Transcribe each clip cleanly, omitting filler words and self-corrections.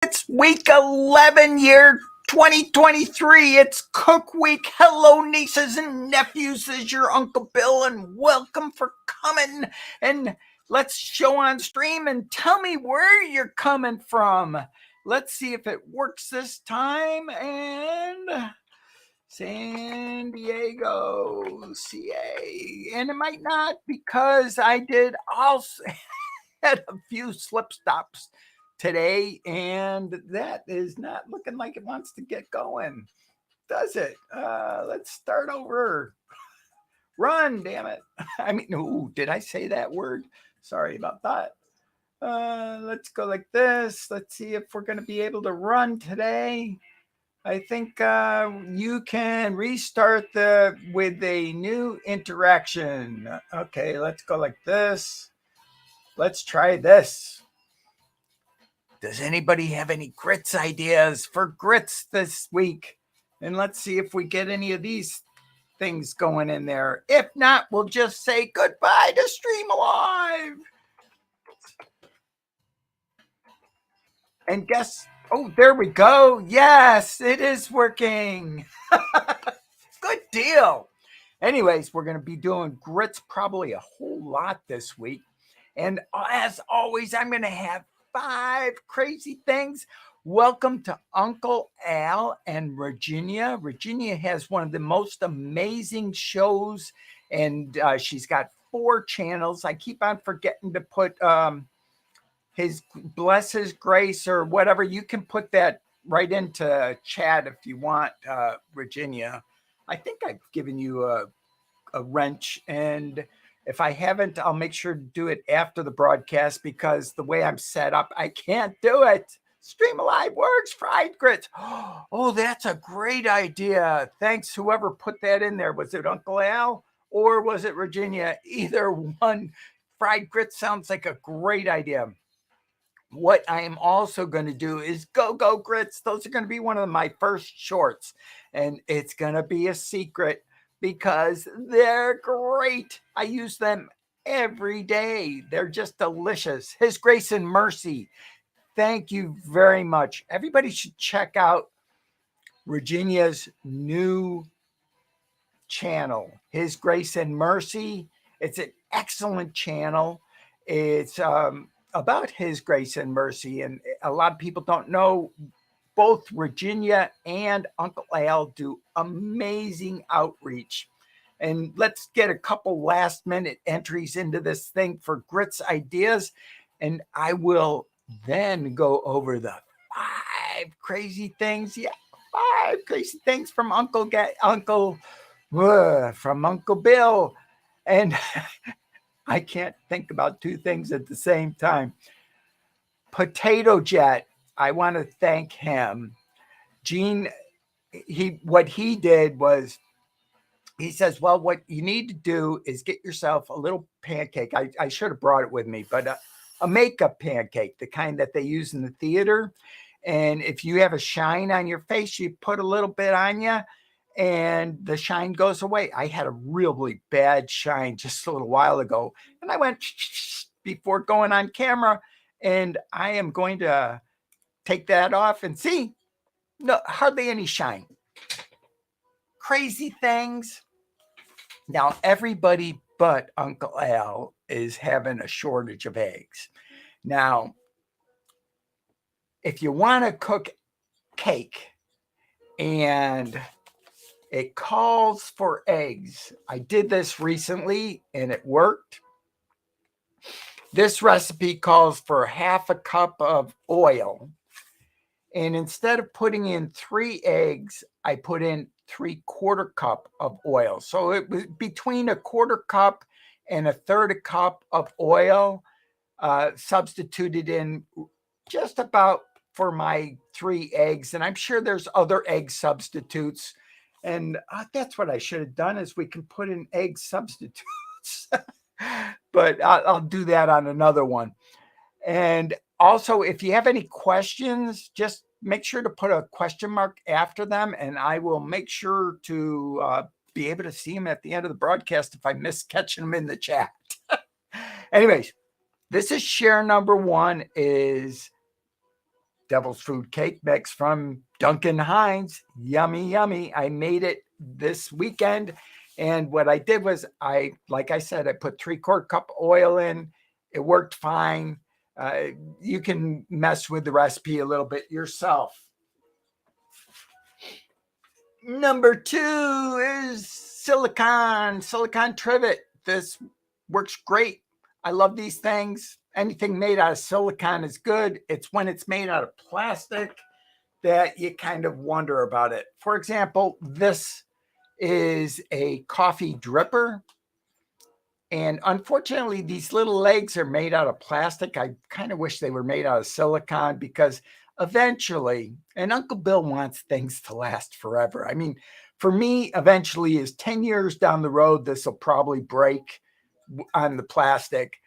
It's week 11, year 2023. It's Cook Week. Hello, nieces and nephews. This is your Uncle Bill, and welcome for coming. And let's show on stream and tell me where you're coming from. Let's see if it works this time. And San Diego, CA. And it might not because I did also had a few slip stops today, and that is not looking like it wants to get going, does it? Let's start over. Run, damn it. I mean, ooh, did I say that word? Sorry about that. Let's go like this. Let's see if we're going to be able to run today. I think you can restart with a new interaction. Okay, let's go like this. Let's try this. Does anybody have any grits ideas for grits this week? And let's see if we get any of these things going in there. If not, we'll just say goodbye to Stream Alive. And guess, oh, there we go. Yes, it is working. Good deal. Anyways, we're going to be doing grits probably a whole lot this week. And as always, I'm going to have 5 crazy things. Welcome to Uncle Al and Virginia. Virginia has one of the most amazing shows, and she's got 4 channels. I keep on forgetting to put his Bless His Grace or whatever. You can put that right into chat if you want, Virginia. I think I've given you a wrench, and if I haven't, I'll make sure to do it after the broadcast because the way I'm set up, I can't do it. Stream Alive works, fried grits. Oh, that's a great idea. Thanks, whoever put that in there. Was it Uncle Al or was it Virginia? Either one. Fried grits sounds like a great idea. What I am also going to do is Go Grits. Those are going to be one of my first shorts, and it's going to be a secret because they're great. I use them every day. They're just delicious. His Grace and Mercy. Thank you very much. Everybody should check out Virginia's new channel, His Grace and Mercy. It's an excellent channel. It's about His Grace and Mercy, and a lot of people don't know both Virginia and Uncle Al do amazing outreach. And let's get a couple last minute entries into this thing for grits ideas, and I will then go over the 5 crazy things. Yeah, 5 crazy things from Uncle Bill. And I can't think about 2 things at the same time. Potato Jet, I want to thank him. Gene, what he did was, he says, well, what you need to do is get yourself a little pancake. I should have brought it with me, but a makeup pancake, the kind that they use in the theater. And if you have a shine on your face, you put a little bit on you and the shine goes away. I had a really bad shine just a little while ago, and I went before going on camera, and I am going to take that off and see, no, hardly any shine. Crazy things. Now, everybody but Uncle Al is having a shortage of eggs. Now, if you want to cook cake and it calls for eggs, I did this recently and it worked. This recipe calls for 1/2 cup of oil. And instead of putting in 3 eggs, I put in 3/4 cup of oil. So it was between 1/4 cup and 1/3 cup of oil, substituted in just about for my 3 eggs. And I'm sure there's other egg substitutes. And that's what I should have done, is we can put in egg substitutes. But I'll do that on another one. And also, if you have any questions, just make sure to put a question mark after them, and I will make sure to be able to see them at the end of the broadcast if I miss catching them in the chat. Anyways, this is share number 1 is Devil's Food Cake mix from Duncan Hines. Yummy, yummy. I made it this weekend. And what I did was like I said, I put 3/4 cup oil in. It worked fine. You can mess with the recipe a little bit yourself. Number 2 is silicone trivet. This works great. I love these things. Anything made out of silicone is good. It's when it's made out of plastic that you kind of wonder about it. For example, this is a coffee dripper. And unfortunately, these little legs are made out of plastic. I kind of wish they were made out of silicone because eventually, and Uncle Bill wants things to last forever. I mean, for me, eventually is 10 years down the road, this will probably break on the plastic.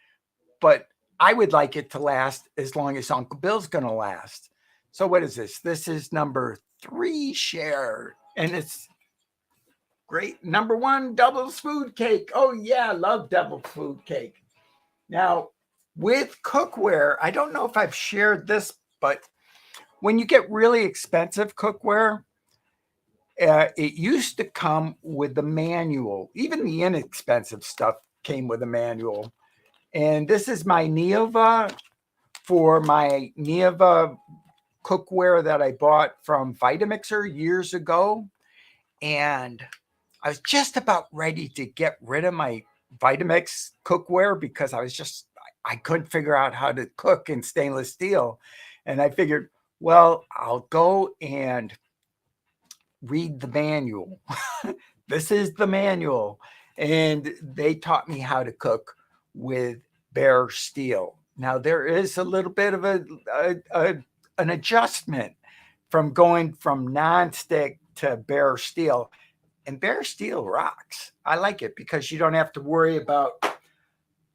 But I would like it to last as long as Uncle Bill's going to last. So what is this? This is number 3 share. And it's great. Number 1, Devil's Food Cake. Oh, yeah, I love Devil's Food Cake. Now, with cookware, I don't know if I've shared this, but when you get really expensive cookware, it used to come with the manual. Even the inexpensive stuff came with a manual. And this is my Neova for my Neova cookware that I bought from Vitamixer years ago. And I was just about ready to get rid of my Vitamix cookware because I couldn't figure out how to cook in stainless steel. And I figured, well, I'll go and read the manual. This is the manual. And they taught me how to cook with bare steel. Now, there is a little bit of an adjustment from going from nonstick to bare steel. And bare steel rocks. I like it because you don't have to worry about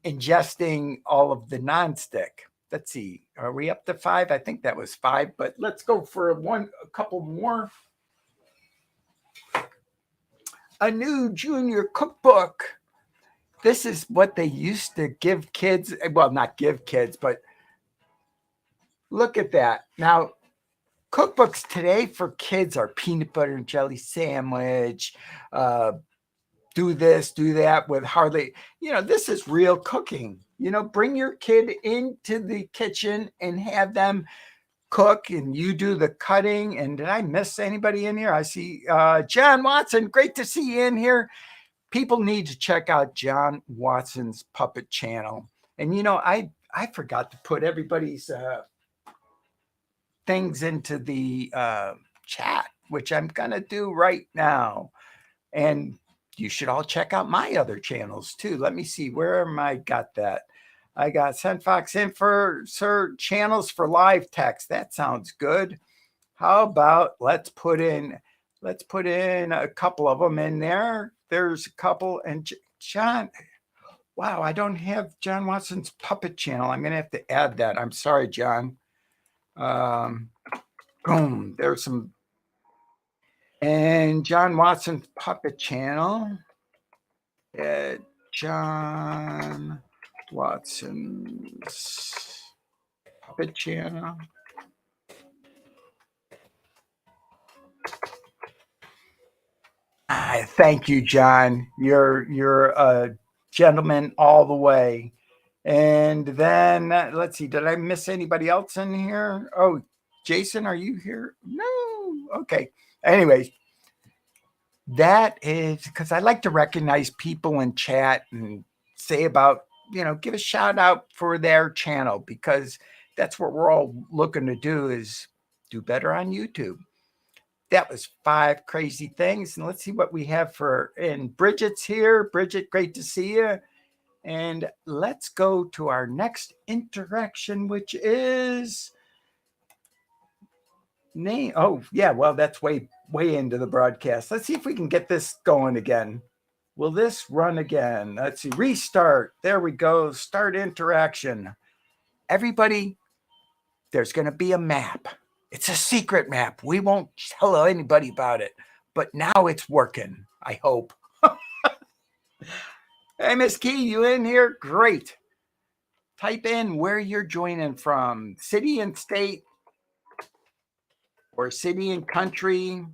ingesting all of the nonstick. Let's see. Are we up to 5? I think that was 5, but let's go for a couple more. A new junior cookbook. This is what they used to give kids. Well, not give kids, but look at that. Now, cookbooks today for kids are peanut butter and jelly sandwich, do this, do that with hardly, this is real cooking. Bring your kid into the kitchen and have them cook and you do the cutting. And did I miss anybody in here? I see John Watson. Great to see you in here. People need to check out John Watson's Puppet channel. And, I forgot to put everybody's things into the chat, which I'm going to do right now. And you should all check out my other channels too. Let me see, where am I got that? I got SendFox Info, sir, channels for live text. That sounds good. How about let's put in a couple of them in there. There's a couple. And John, wow, I don't have John Watson's Puppet channel. I'm going to have to add that. I'm sorry, John. Boom, there's some. And John Watson's Puppet channel. John Watson's Puppet channel. Thank you, John. You're a gentleman all the way. And then let's see, did I miss anybody else in here? Oh, Jason, are you here? No. Okay. Anyways, that is because I like to recognize people in chat and say about, give a shout out for their channel, because that's what we're all looking to do, is do better on YouTube. That was 5 crazy things. And let's see what we have and Bridget's here. Bridget, great to see you. And let's go to our next interaction, which is name. Oh, yeah. Well, that's way into the broadcast. Let's see if we can get this going again. Will this run again? Let's see. Restart. There we go. Start interaction. Everybody, there's going to be a map. It's a secret map. We won't tell anybody about it. But now it's working, I hope. Hey, Miss Key, you in here? Great. Type in where you're joining from, city and state. or city and country.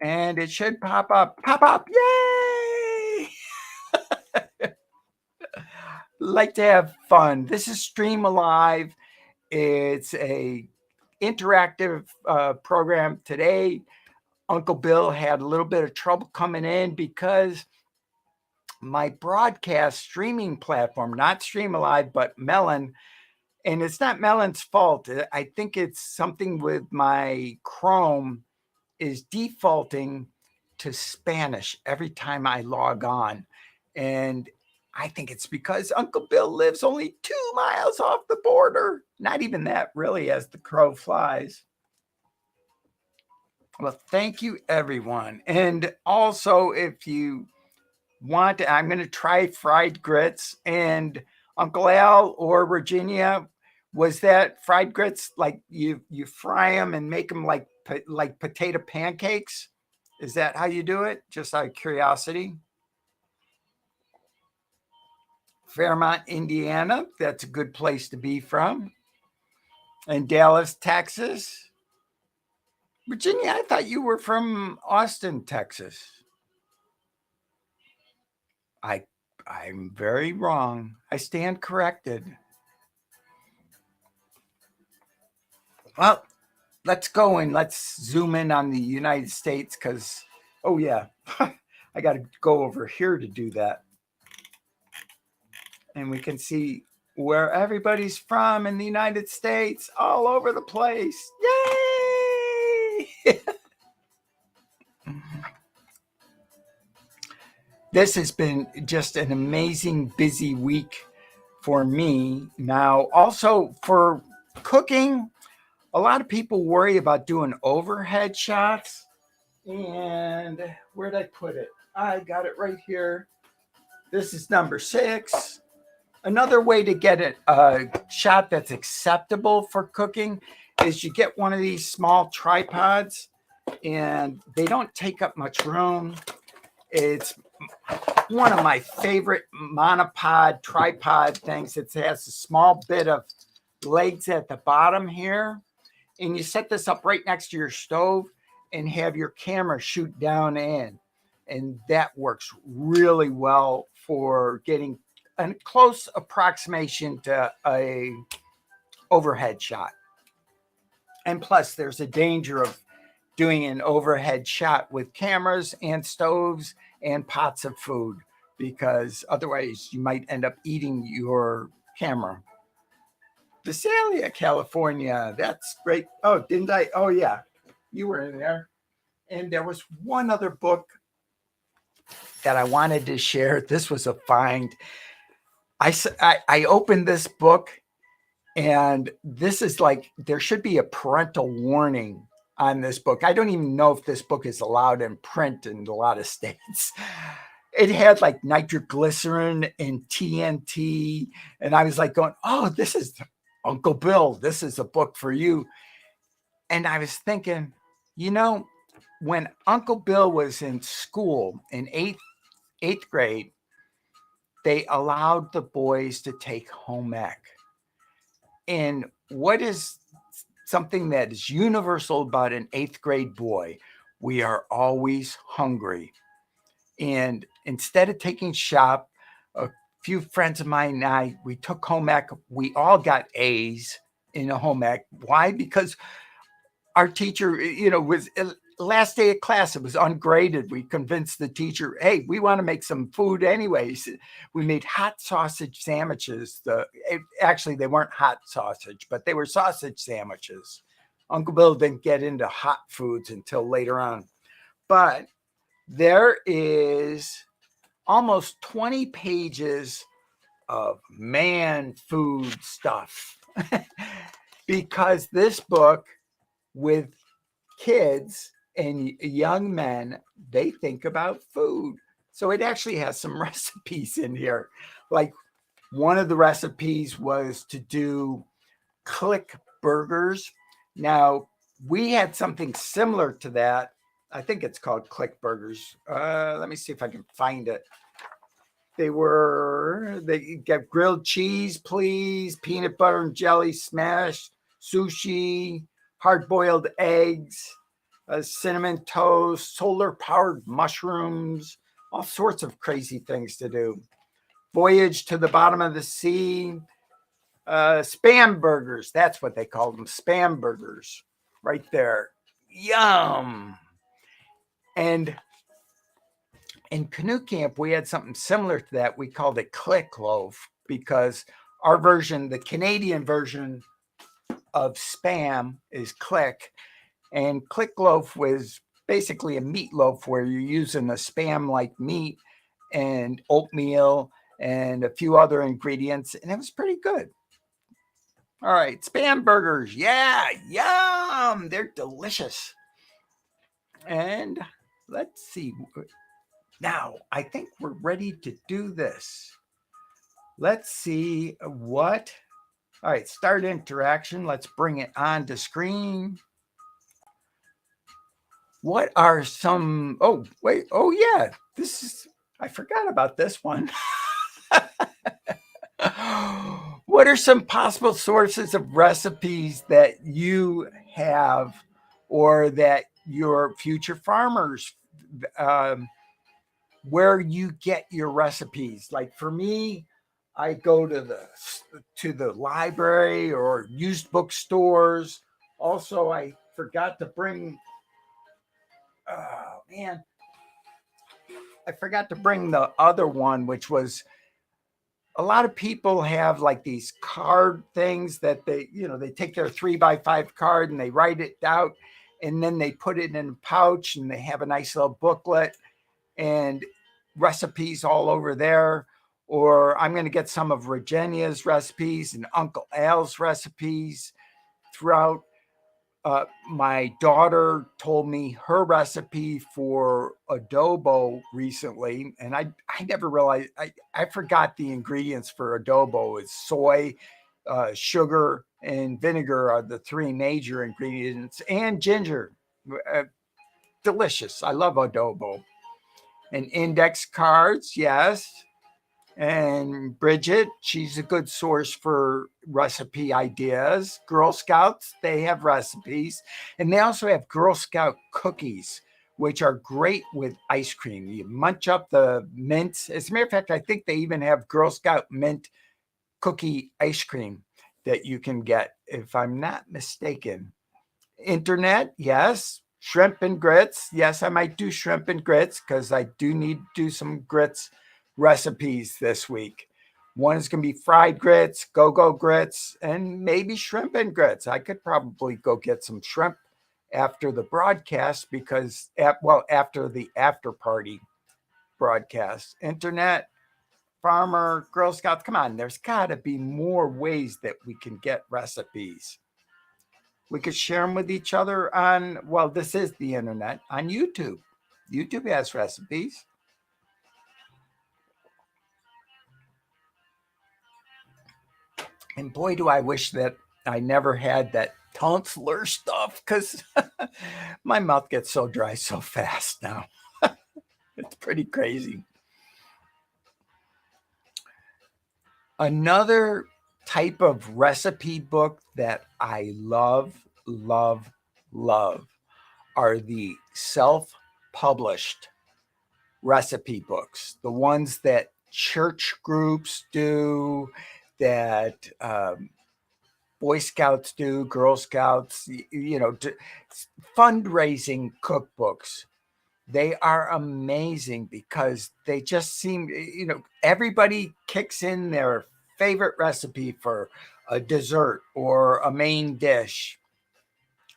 And it should pop up. Pop up. Yay! Like to have fun. This is Stream Alive. It's a interactive program. Today, Uncle Bill had a little bit of trouble coming in because my broadcast streaming platform, not Stream Alive, but Melon, and it's not Melon's fault. I think it's something with my Chrome is defaulting to Spanish every time I log on. And I think it's because Uncle Bill lives only 2 miles off the border. Not even that, really, as the crow flies. Well, thank you, everyone. And also, if you want, I'm going to try fried grits. And Uncle Al or Virginia, was that fried grits like you fry them and make them like potato pancakes? Is that how you do it? Just out of curiosity. Fairmont, Indiana. That's a good place to be from. And Dallas, Texas. Virginia, I thought you were from Austin, Texas. I'm very wrong. I stand corrected. Well, let's go and let's zoom in on the United States because, oh yeah, I got to go over here to do that. And we can see where everybody's from in the United States, all over the place. Yay! This has been just an amazing, busy week for me. Now, also for cooking, a lot of people worry about doing overhead shots. And where'd I put it? I got it right here. This is number 6. Another way to get a shot that's acceptable for cooking is you get one of these small tripods, and they don't take up much room. It's one of my favorite monopod tripod things. It has a small bit of legs at the bottom here, and you set this up right next to your stove and have your camera shoot down in, and that works really well for getting a close approximation to a overhead shot. And plus, there's a danger of doing an overhead shot with cameras and stoves and pots of food, because otherwise you might end up eating your camera. Visalia, California. That's great. Oh, didn't I? Oh, yeah. You were in there. And there was one other book that I wanted to share. This was a find. I opened this book, and this is like, there should be a parental warning on this book. I don't even know if this book is allowed in print in a lot of states. It had like nitroglycerin and TNT. And I was like going, oh, this is Uncle Bill. This is a book for you. And I was thinking, when Uncle Bill was in school in eighth grade, they allowed the boys to take home ec. And what is something that is universal about an 8th grade boy? We are always hungry. And instead of taking shop, a few friends of mine and I, we took home ec. We all got A's in a home ec. Why? Because our teacher, was last day of class, it was ungraded. We convinced the teacher, hey, we want to make some food anyways. We made hot sausage sandwiches. Actually, they weren't hot sausage, but they were sausage sandwiches. Uncle Bill didn't get into hot foods until later on. But there is almost 20 pages of man food stuff because this book, with kids and young men, they think about food. So it actually has some recipes in here. Like one of the recipes was to do click burgers. Now, we had something similar to that. I think it's called click burgers. Let me see if I can find it. They get grilled cheese, please, peanut butter and jelly smash, sushi, hard-boiled eggs, cinnamon toast, solar-powered mushrooms, all sorts of crazy things to do. Voyage to the bottom of the sea, spam burgers. That's what they call them, spam burgers, right there. Yum. And in canoe camp, we had something similar to that. We called it click loaf because our version, the Canadian version of spam, is click. And click loaf was basically a meatloaf where you're using a spam like meat and oatmeal and a few other ingredients. And it was pretty good. All right, spam burgers. Yeah, yum. They're delicious. And let's see. Now, I think we're ready to do this. Let's see what. All right, start interaction. Let's bring it on to screen. What are some. Oh, wait. Oh, yeah. This is. I forgot about this one. What are some possible sources of recipes that you have or that your future farmers, where you get your recipes? Like for me, I go to the library or used bookstores. Also, I forgot to bring. Oh man, I forgot to bring the other one, which was a lot of people have like these card things that they take their 3x5 card and they write it out and then they put it in a pouch and they have a nice little booklet and recipes all over there. Or I'm going to get some of Regenia's recipes and Uncle Al's recipes throughout. My daughter told me her recipe for adobo recently, and I never realized, I forgot the ingredients for adobo. It's soy, sugar, and vinegar are the three major ingredients, and ginger. Delicious. I love adobo. And index cards, yes. And Bridget, she's a good source for recipe ideas. Girl Scouts, they have recipes. And they also have Girl Scout cookies, which are great with ice cream. You munch up the mints. As a matter of fact, I think they even have Girl Scout mint cookie ice cream that you can get, if I'm not mistaken. Internet, yes. Shrimp and grits. Yes, I might do shrimp and grits because I do need to do some grits recipes this week. One is going to be fried grits, go-go grits, and maybe shrimp and grits. I could probably go get some shrimp after the broadcast because, after the after party broadcast. Internet, farmer, Girl Scouts, come on, there's got to be more ways that we can get recipes. We could share them with each other on, well, this is the internet, on YouTube. YouTube has recipes. And boy, do I wish that I never had that tonsillar stuff because my mouth gets so dry so fast now. It's pretty crazy. Another type of recipe book that I love, love, love are the self-published recipe books, the ones that church groups do, that Boy Scouts do, Girl Scouts, fundraising cookbooks. They are amazing because they just seem, everybody kicks in their favorite recipe for a dessert or a main dish.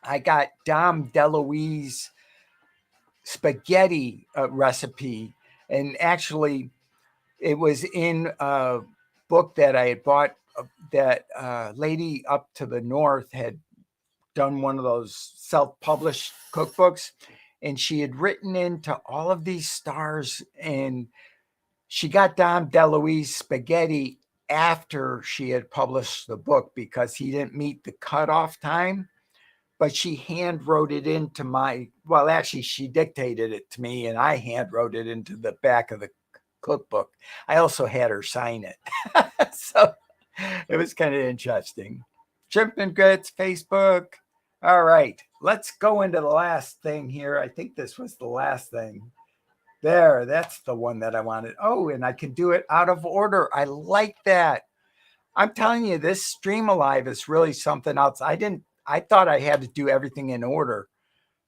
I got Dom DeLuise spaghetti recipe, and actually it was in a book that I had bought that lady up to the north had done one of those self-published cookbooks, and she had written into all of these stars, and she got Dom DeLuise spaghetti after she had published the book because he didn't meet the cutoff time. But she hand wrote it into actually she dictated it to me and I hand wrote it into the back of the cookbook. I also had her sign it. So it was kind of interesting. Shrimp and Grits, Facebook. All right, let's go into the last thing here. I think this was the last thing. There, that's the one that I wanted. Oh, and I can do it out of order. I like that. I'm telling you, this Stream Alive is really something else. I thought I had to do everything in order,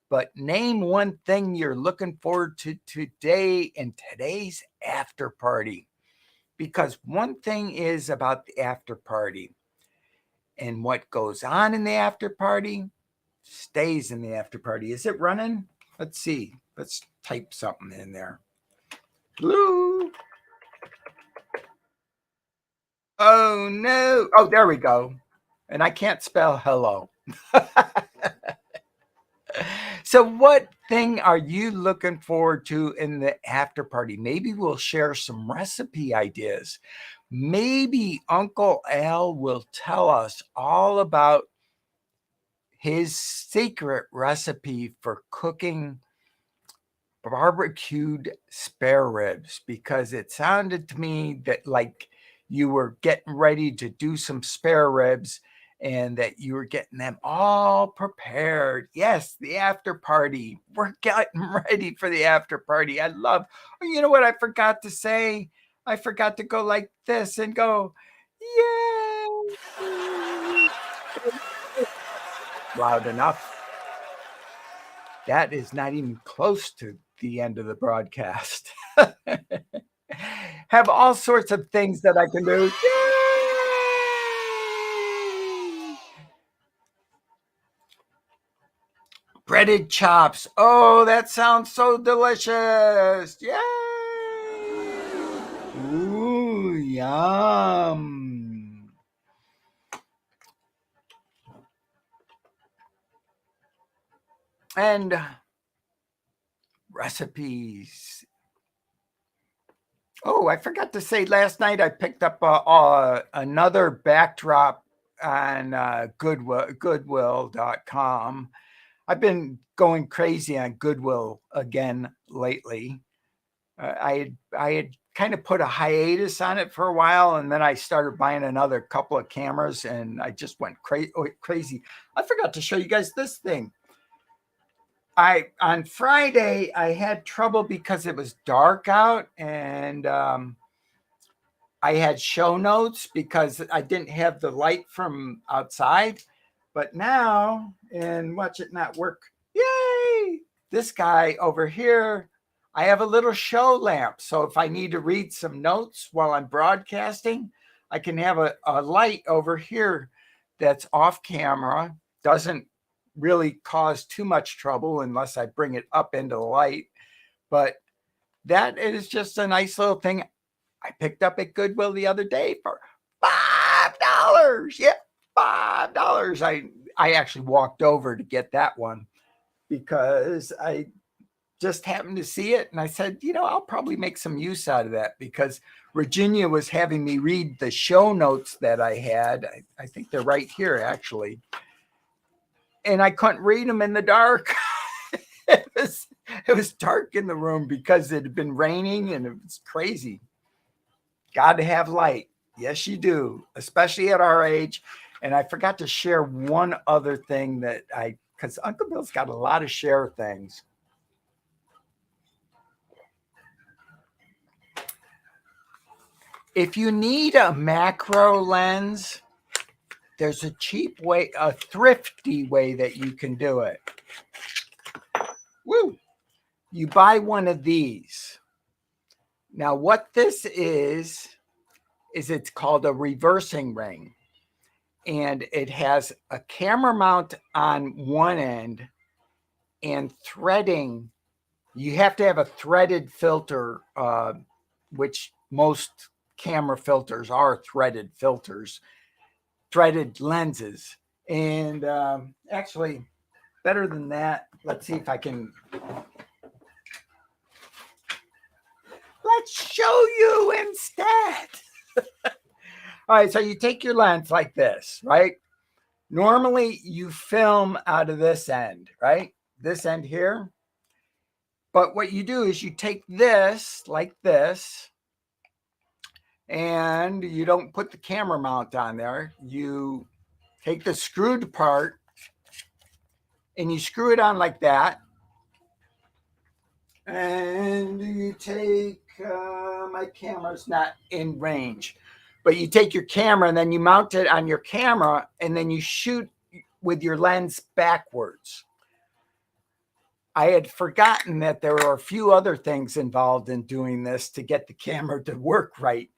but name one thing you're looking forward to today in today's after party. Because one thing is about the after party, and what goes on in the after party stays in the after party. Is it running? Let's see. Let's type something in there. Blue. Oh no. Oh, there we go. And I can't spell hello. So what thing are you looking forward to in the after party? Maybe we'll share some recipe ideas. Maybe Uncle Al will tell us all about his secret recipe for cooking barbecued spare ribs, because it sounded to me that like you were getting ready to do some spare ribs and that you were getting them all prepared. Yes, the after party. We're getting ready for the after party. I love, oh, you know what I forgot to say? I forgot to go like this and go, yay! Loud enough. That is not even close to the end of the broadcast. Have all sorts of things that I can do. Yay! Breaded chops. Oh, that sounds so delicious. Yay! Ooh, yum. And recipes. Oh, I forgot to say last night I picked up another backdrop on Goodwill.com. I've been going crazy on Goodwill again lately. I had kind of put a hiatus on it for a while, and then I started buying another couple of cameras, and I just went crazy. I forgot to show you guys this thing. On Friday I had trouble because it was dark out, and I had show notes because I didn't have the light from outside. But now, and watch it not work. Yay! This guy over here, I have a little show lamp. So if I need to read some notes while I'm broadcasting, I can have a light over here that's off camera, doesn't really cause too much trouble unless I bring it up into the light. But that is just a nice little thing I picked up at Goodwill the other day for $5. Yeah, $5. I actually walked over to get that one because I just happened to see it, and I said, I'll probably make some use out of that, because Virginia was having me read the show notes that I had. I think they're right here, actually. And I couldn't read them in the dark. it was dark in the room because it had been raining and it was crazy. Got to have light. Yes, you do, especially at our age. And I forgot to share one other thing because Uncle Bill's got a lot of share things. If you need a macro lens, there's a cheap way, a thrifty way that you can do it. Woo! You buy one of these. Now, what this is it's called a reversing ring. And it has a camera mount on one end and threading. You have to have a threaded filter, which most camera filters are threaded filters, threaded lenses. And actually, better than that, let's see if I can. Let's show you instead. All right, so you take your lens like this, right? Normally you film out of this end, right? This end here. But what you do is you take this like this, and you don't put the camera mount on there. You take the screwed part and you screw it on like that. And you take, my camera's not in range, but you take your camera and then you mount it on your camera and then you shoot with your lens backwards. I had forgotten that there were a few other things involved in doing this to get the camera to work right.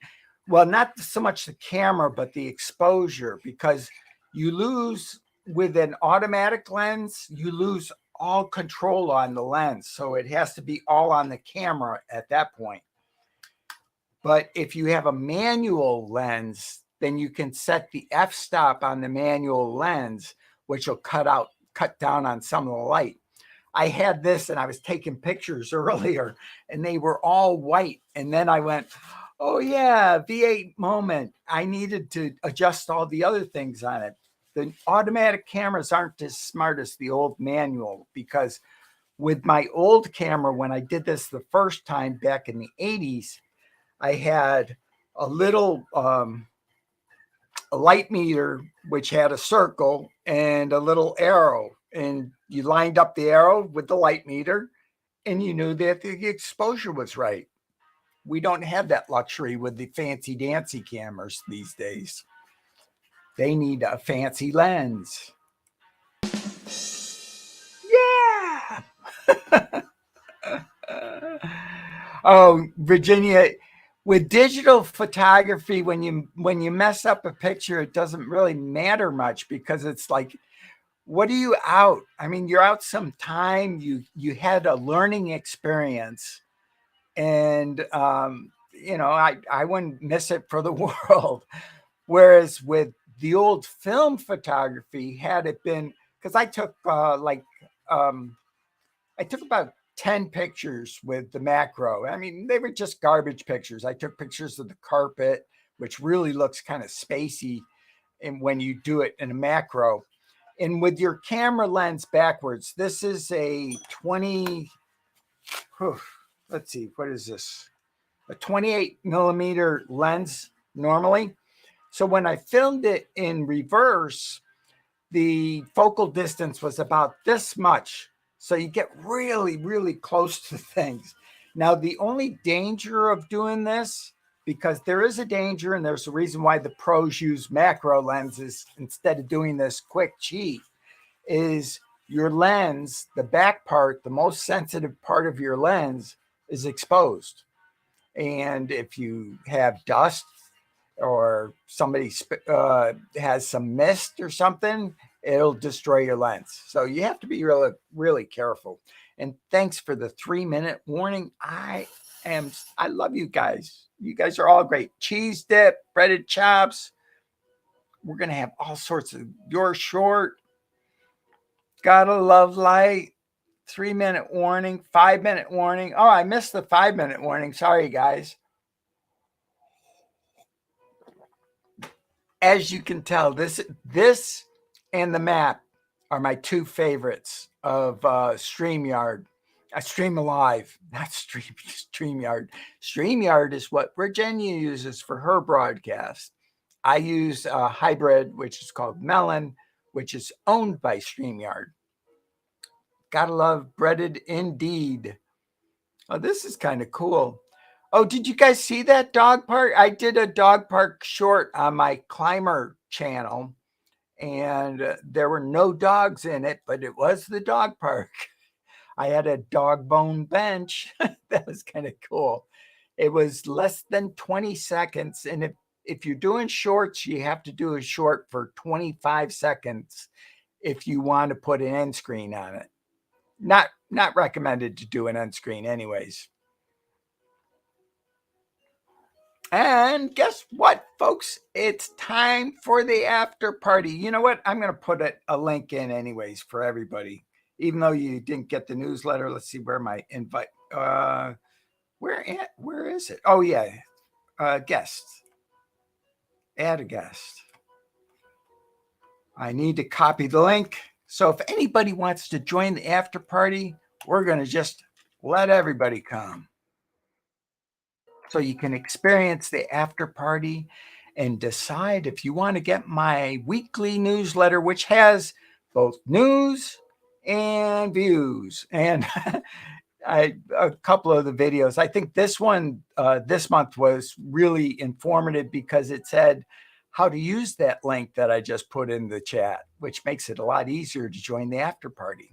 Well, not so much the camera, but the exposure, because you lose with an automatic lens, you lose all control on the lens. So it has to be all on the camera at that point. But if you have a manual lens, then you can set the f-stop on the manual lens, which will cut down on some of the light. I had this and I was taking pictures earlier and they were all white. And then I went, oh yeah, V8 moment. I needed to adjust all the other things on it. The automatic cameras aren't as smart as the old manual, because with my old camera, when I did this the first time back in the 80s, I had a little a light meter, which had a circle and a little arrow. And you lined up the arrow with the light meter and you knew that the exposure was right. We don't have that luxury with the fancy dancy cameras these days. They need a fancy lens. Yeah. Oh, Virginia, with digital photography, when you mess up a picture, it doesn't really matter much, because it's like, what are you out? I mean, you're out some time. You had a learning experience, and I wouldn't miss it for the world. Whereas with the old film photography, had it been, because I took I took about 10 pictures with the macro. I mean, they were just garbage pictures. I took pictures of the carpet, which really looks kind of spacey, and when you do it in a macro. And with your camera lens backwards, this is a 20, let's see, what is this? A 28 millimeter lens normally. So when I filmed it in reverse, the focal distance was about this much. So you get really, really close to things. Now, the only danger of doing this, because there is a danger, and there's a reason why the pros use macro lenses instead of doing this quick cheat, is your lens, the back part, the most sensitive part of your lens, is exposed. And if you have dust, or somebody has some mist or something, it'll destroy your lens. So you have to be really, really careful. And thanks for the 3-minute warning. I love you guys. You guys are all great. Cheese dip, breaded chops. We're going to have all sorts of your short. Gotta love light. 3-minute warning, 5-minute warning. Oh, I missed the 5-minute warning. Sorry, guys. As you can tell, this and the map are my two favorites of StreamYard. StreamAlive, not StreamYard. StreamYard is what Virginia uses for her broadcast. I use a hybrid, which is called Melon, which is owned by StreamYard. Gotta love breaded indeed. Oh, this is kind of cool. Oh, did you guys see that dog park? I did a dog park short on my climber channel, and there were no dogs in it, but it was the dog park. I had a dog bone bench. That was kind of cool. It was less than 20 seconds. And if you're doing shorts, you have to do a short for 25 seconds if you want to put an end screen on it. Not recommended to do an end screen anyways. And guess what, folks? It's time for the after party. You know what? I'm going to put a link in anyways for everybody. Even though you didn't get the newsletter, let's see where my invite. Where is it? Oh yeah, guest. Add a guest. I need to copy the link. So if anybody wants to join the after party, we're going to just let everybody come. So you can experience the after party and decide if you want to get my weekly newsletter, which has both news and views. And a couple of the videos. I think this one this month was really informative because it said how to use that link that I just put in the chat, which makes it a lot easier to join the after party.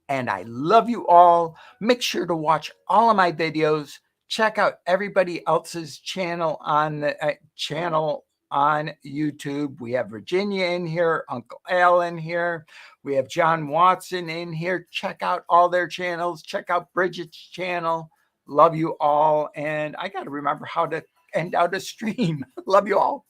And I love you all. Make sure to watch all of my videos. Check out everybody else's channel on the channel on YouTube. We have Virginia in here, Uncle Al in here. We have John Watson in here. Check out all their channels. Check out Bridget's channel. Love you all. And I got to remember how to end out a stream. Love you all.